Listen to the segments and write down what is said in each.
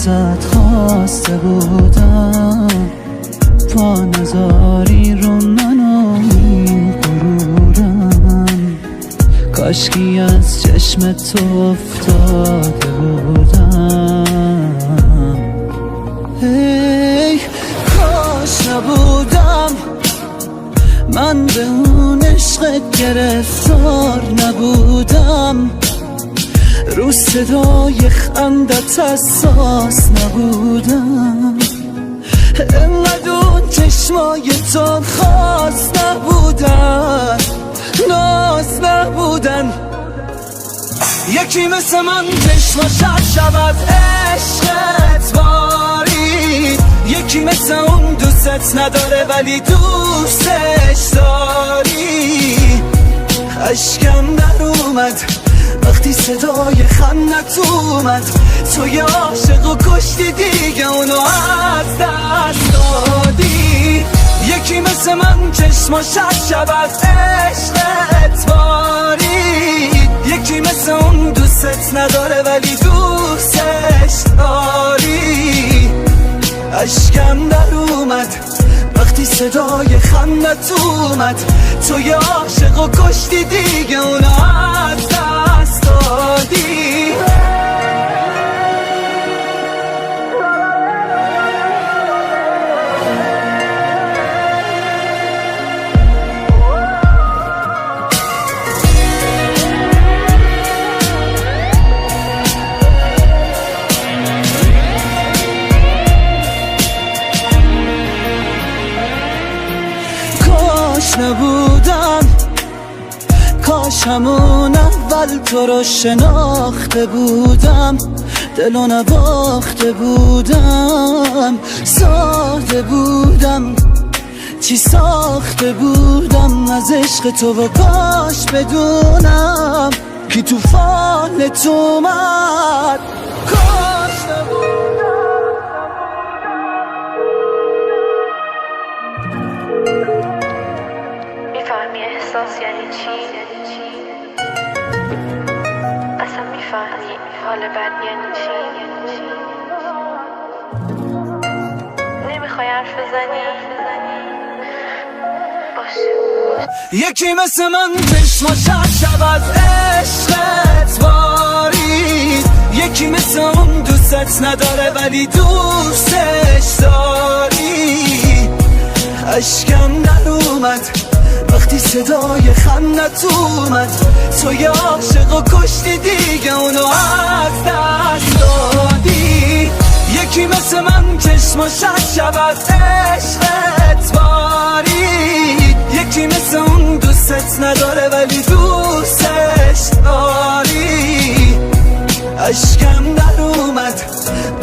ازت خواسته بودم، پا نذاری رو من و این غرورم، کاشکی از چشم تو افتاده بودم. ای کاش نبودم من به اون عشقت گرفتار نبودم، رو صدای خندت حساس نبودم، انقدر اون چشمای تو خاص نبودن، ناز نبودن. یکی مثل من چشماش شب از عشقت باری، یکی مثل اون دوستت نداره ولی دوستش داری. اشکم در اومد وقتی صدای خندت اومد، تو یه عاشق و کشتی دیگه اونو از دست دادی. یکی مثل من چشماش شب از عشقت باری، یکی مثل اون دوستت نداره ولی دوستش داری. اشکم در اومد وقتی صدای خندت اومد، تو یه عاشق و کشتی دیگه اونو از دست دادی. کاش نبودم، کاش همون اول تو رو شناخته بودم، دلو نباخته بودم، ساخته بودم چی ساخته بودم از عشق تو، و کاش بدونم کی توفانت اومد. کاش نبودم. میفهمی احساس یعنی چی؟ اصلا میفهمی حال بد یعنی چی؟ نمیخوای حرف بزنی؟ باشه. یکی مثل من چشماش شب از عشقت باری، یکی مثل اون دوستت نداره ولی دوستش داری. اشکم در اومد وقتی صدای خندت اومد، تو یه عاشق و کشتی دیگه اونو از دست دادی. یکی مثل من چشماش شب از عشقت باری، یکی مثل اون دوستت نداره ولی دوستش داری. اشکم در اومد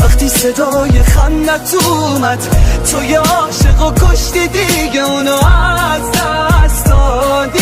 وقتی صدای خندت اومد، تو یه عاشق و کشتی دیگه اونو از دست دادی.